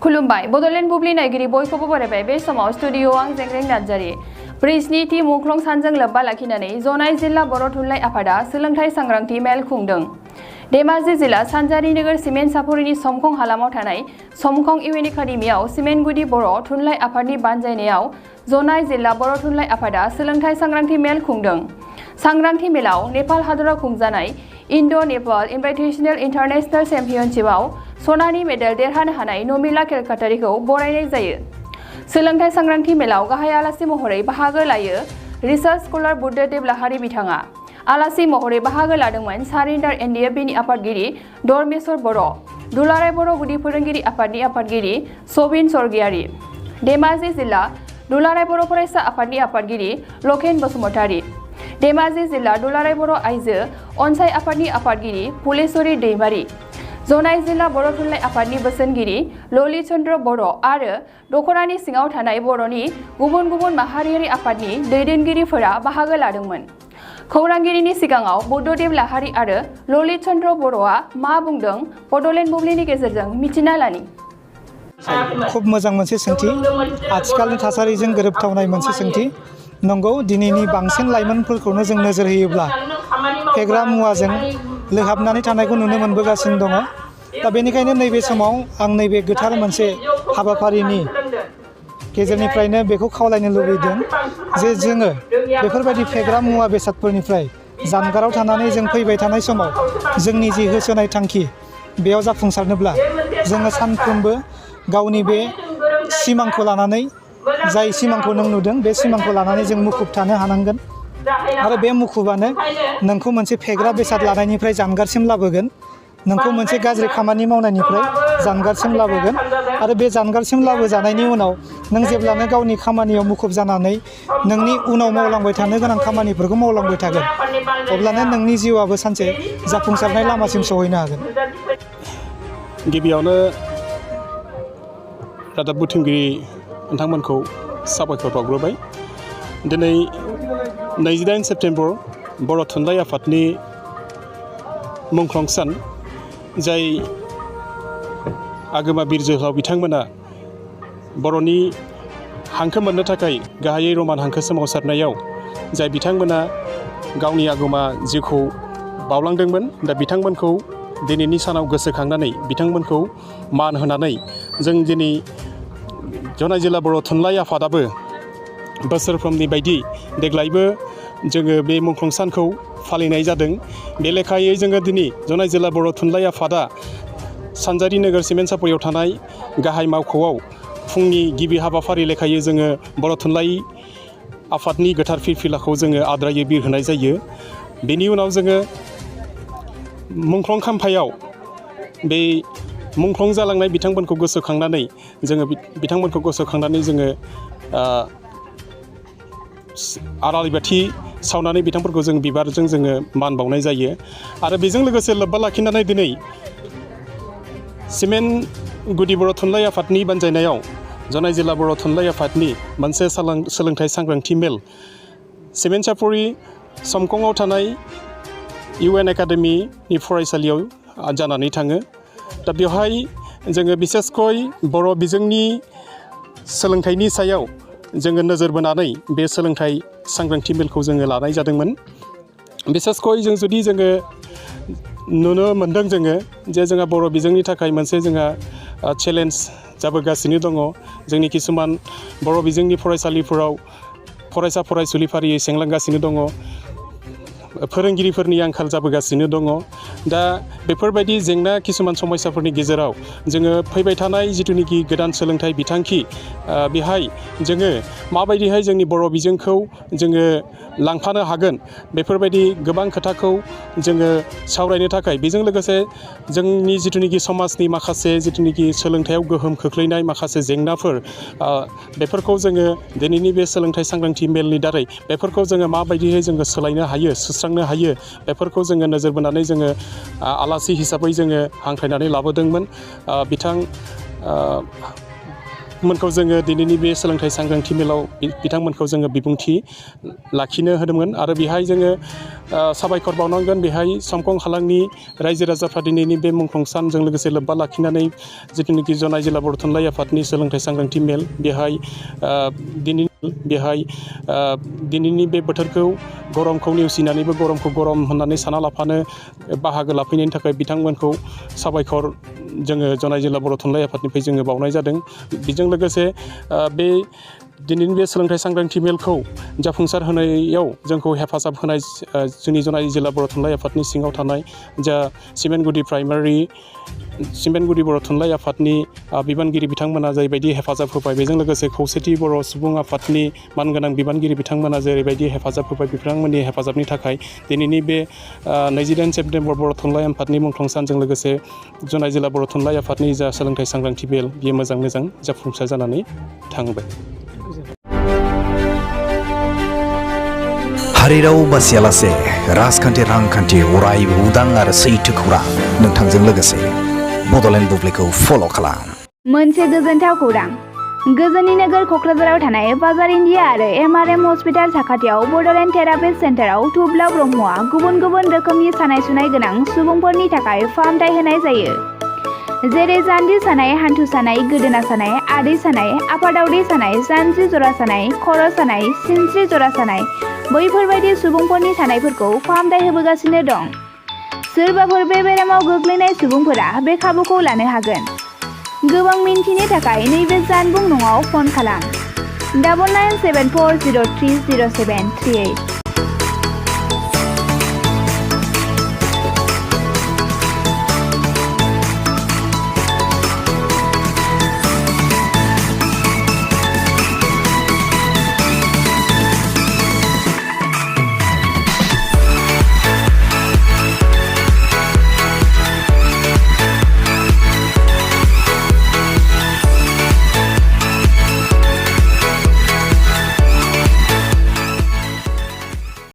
खुलुमबाय बडलेण्ड बुब्लि नायगिरि बयखौबो बरायबाय बे समाव स्टुडिअ आं जेंग्रें नार्जारि ब्रिजनि थि मुंख्लं सानजों लोब्बा लाखिनानै जनाय जिल्ला बर' थुनलाइ आफादा सोलोंथाइ सांग्रांथि मेल खुंदों। धेमाजि जिल्ला सानजारि नोगोर सिमेन्ट सापरिनि समखं हालामाव थानाय समखं इउएन एकाडेमियाव सिमेन्ट गुदि बर' थुनलाइ आफादनि बानजायनायाव जनाय जिल्ला बर' थुनलाइ आफादा सोलोंथाइ सांग्रांथि मेल खुंदों। सांग्रांथि मेलाव नेपाल हादराव खुंजानाय इन्ड' नेपाल इनभाइटेशनेल इन्टारनेशनेल चेम्पियनशिपआव सनानि मेडेल देरहानो हानाय नमिला केलकातारिखौ बरायनाय जायो। सोलोंथाइ सांग्रांथि मेलाव गाहाय आलासि महरै बाहागो लायो रिसार्च स्कलार बुद्धदेब लाहारी बिथाङा। आलासि महरै बाहागो लादोंमोन सारिन्दार एनडिएफबिनि आफादगिरि धर्मेश्वर बर', दुलाराय बर' गुदि फोरोंगिरि आफादनि आफादगिरि सबिन स्वर्गियारि, धेमाजि जिल्ला दुलाराय बर' फरायसा आफादनि आफादगिरि लकेन बसुमतारी, धेमाजि जिल्ला दुलाराय बर' आइजो अनसाय आफादनि आफादगिरि फुलेश्वरी दैमारी, जनाय जिल्ला बर' थुनलाइ आफादनि बोसोनगिरि ललित चन्द्र बर' आरो दख'नानि सिङाव थानाय बर'नि गुबुन गुबुन माहारियारि आफादनि दैदेनगिरिफोरा बाहागो लादोंमोन। खौरांगिरिनि सिगाङाव बुद्धदेब लाहारी आरो ललित चन्द्र बर'आ मा बुंदों बडलेण्ड बुब्लिनि गेजेरजों मिथिना लानि। खूब मोजां मोनसे सोंथि, आथिखालनि थासारिजों गोरोबथावनाय मोनसे सोंथि। नंगौ, दिनैनि बांसिन लाइमोनफोरखौनो जों नोजोर होयोब्ला फेग्रा मुवाजों लोहाबनानै थानायखौ नुनो मोनबोगासिनो दङ। दा बेनिखायनो नैबे समाव आं नैबे गोथार मोनसे हाबाफारिनि गेजेरनिफ्रायनो बेखौ खावलायनो लुबैदों जे जोङो बेफोरबायदि फेग्रा मुवा बेसादफोरनिफ्राय जानगाराव थानानै जों फैबाय थानाय समाव जोंनि जि होसोनाय थांखि बेयाव जाफुंसारनोब्ला जोङो सानफ्रोमबो गावनि बे सिमांखौ लानानै, जाय सिमांखौ नों नुदों बे सिमांखौ लानानै जों मुखुब थानो हानांगोन। आरो बे मुखुबानो नोंखौ मोनसे फेग्रा बेसाद लानायनिफ्राय जानगारसिम लाबोगोन, नोंखौ मोनसे गाज्रि खामानि मावनायनिफ्राय जानगारसिम लाबोगोन। आरो बे जानगारसिम लाबोजानायनि उनाव नों जेब्लानो गावनि खामानियाव मुखुब जानानै नोंनि उनाव मावलांबाय थानो गोनां खामानिफोरखौ मावलांबाय थागोन, अब्लानो नोंनि जिउआबो सानसे जाफुंसारनाय लामासिम सहैनो हागोन। गिबियावनो रादाब बुथुमगिरि नोंथांमोनखौ साबायखर बावग्रोबाय। दिनै 28 सेप्तेम्बर बर' थुनलाइ आफादनि मुंख्लं सान, जाय आगोमा बिर जोहोलाव बिथांमोना बर'नि हांखो मोननो थाखाय गाहायै रमान हांखो सोमावसारनायाव जाय बिथांमोना गावनि आगोमा जिउखौ बावलांदोंमोन, दा बिथांमोनखौ दिनैनि सानाव गोसोखांनानै बिथांमोनखौ मान होनानै जों दिनै जनाय जिल्ला बर' थुनलाइ आफादाबो बोसोरफ्रोमनि बायदि देग्लायबो जोङो बे मुंख्लं सानखौ फालिनाय जादों। बे लेखायै जोङो दिनै जनाय जिल्ला बर' थुनलाइ आफादा सानजारि नोगोर सिमेन्ट सापरियाव थानाय गाहाय मावख'आव फुंनि गिबि हाबाफारि लेखायै जोङो बर' थुनलाइ आफादनि गोथार फिरफिलाखौ जोङो आद्रायै बिरहोनाय जायो। बेनि उनाव जोङो मुंख्लं खाम्फायाव बे मुंख्लं जालांनाय बिथांमोनखौ गोसोखांनानै जोङो बिथांमोनखौ गोसोखांनानै जोङो आलारि बाथि सावनानै बिथांफोरखौ जों बिबारजों जोङो मान बावनाय जायो। आरो बेजों लोगोसे लोब्बा लाखिनानै दिनै सिमेन्ट गुदि बर' थुनलाइ आफादनि बानजायनायाव जनाय जिल्ला बर' थुनलाइ आफादनि मोनसे सोलोंथाइ सांग्रांथि मेल सिमेन्ट सापरि समखङाव थानाय इउएन एकाडेमिनि फरायसालियाव जानानै थाङो। दा बेवहाय जोङो बिसेसकय बर' बिजोंनि सोलोंथाइनि सायाव जोङो नोजोर बोनानै बे सोलोंथाइ सांग्रांथि मेलखौ जोङो लानाय जादोंमोन। बिसेसकय जुदि जोङो नुनो मोन्दों जोङो जे जोंहा बर' बिजोंनि थाखाय मोनसे जोंहा चेलेन्ज जाबोगासिनो दङ। जोंनि किसुमान बर' बिजोंनि फरायसालिफोराव फरायसा फरायसुलि फारियै सेंलांगासिनो दङ, फोरोंगिरिफोरनि आंखाल जाबोगासिनो दङ। दा बेफोरबायदि जेंना किसुमान समस्याफोरनि गेजेराव जोङो फैबाय थानाय जिथुनिखि गोदान सोलोंथाइ बिथांखि बेहाय जोङो माबायदिहाय जोंनि बर' बिजोंखौ जोङो लांफानो हागोन, बेफोरबायदि गोबां खोथाखौ जोङो सावरायनो थाखाय बेजों लोगोसे जोंनि जिथुनिखि समाजनि माखासे जिथुनिखि सोलोंथायाव गोहोम खोख्लैनाय माखासे जेंनाफोर बेफोरखौ जोङो दिनैनि बे सोलोंथाइ सांग्रांथि मेलनि दारै बेफोरखौ जोङो माबायदिहाय जोङो सोलायनो हायो, सुस्रांनो हायो, बेफोरखौ जोङो नोजोर बोनानै जोङो आलासि हिसाबै जोङो हांख्रायनानै लाबोदोंमोन। बिथां मोनखौ जोङो दिनैनि बे सोलोंथाइ सांग्रांथि मेलाव बिथांमोनखौ जोङो बिबुंथि लाखिनो होदोंमोन आरो बेहाय जोङो साबायखर बावनांगोन। बेहाय समखं हालांनि रायजो राजाफ्रा दिनैनि बे मुंख्लं सानजों लोगोसे लोब्बा लाखिनानै जिथुनाखि जनाय जिल्ला बर' थुनलाइ आफादनि सोलोंथाइ सांग्रांथि मेल बेहाय दिनैनि बे बोथोरखौ गरमखौ नेवसिनानैबो गरमखौ गरम होननानै साना लाफानो बाहागो लाफैनायनि थाखाय बिथांमोनखौ साबायखर जोङो जनाय जिल्ला बर' थुनलाइ आफादनिफ्राय जोङो बावनाय जादों। बेजों लोगोसे बे दिनैनि बे सोलोंथाइ सांग्रांथि मेलखौ जाफुंसार होनायाव जोंखौ हेफाजाब होनाय जोंनि जनाय जिल्ला बर' थुनलाइ आफादनि सिङाव थानाय जा सिमेन्टगुदि बर' थुनलाइ आफादनि बिबानगिरि बिथांमोना जेरैबायदि हेफाजाब होबाय, बेजों लोगोसे खौसेथि बर' सुबुं आफादनि मानगोनां बिबानगिरि बिथांमोना जेरैबायदि हेफाजाब होबाय, बिथांमोननि हेफाजाबनि थाखाय दिनैनि बे 28 सेप्तेम्बर बर' थुनलाइ आफादनि मुंख्लं सानजों लोगोसे जनाय जिल्ला बर' थुनलाइ आफादनि जा सोलोंथाइ सांग्रांथि मेल बियो मोजां जाफुंसार जानानै थांबाय। हारिराव बासियालासे राजखान्थि रांखान्थि अरायबो उदां आरो सैथो खौरां नोंथांजों लोगोसे बड'लेण्ड बुब्लिखौ फल' खालाम। मोनसे गोजोनथाव खौरां। गोजोननि नोगोर क'क्राझाराव थानाय बाजार इन्डिया आरो MRM हस्पिटाल साखाथियाव बड'लेण्ड थेरापिस्ट सेन्टाराव थुब्ला ब्रह्मआ गुबुन गुबुन रोखोमनि सानाय सुनाय गोनां सुबुंफोरनि थाखाय फाहामथाय होनाय जायो। जेरै जान्जि सानाय, हान्थु सानाय, गोदोना सानाय, आदै सानाय, आफादावदै सानाय, जानजि जरा सानाय, खर' सानाय, सिनस्रि जरा सानाय, बैफोरबायदि सुबुंफोरनि सानायफोरखौ फाहामथाय होबोगासिनो दं। सोरबाफोर बे बेरामाव गोग्लैनाय सुबुंफोरा बे खाबुखौ लानो हागोन। गोबां मिन्थिनो थाखाय नैबे जानबुं नङाव फन खालाम 9974030738।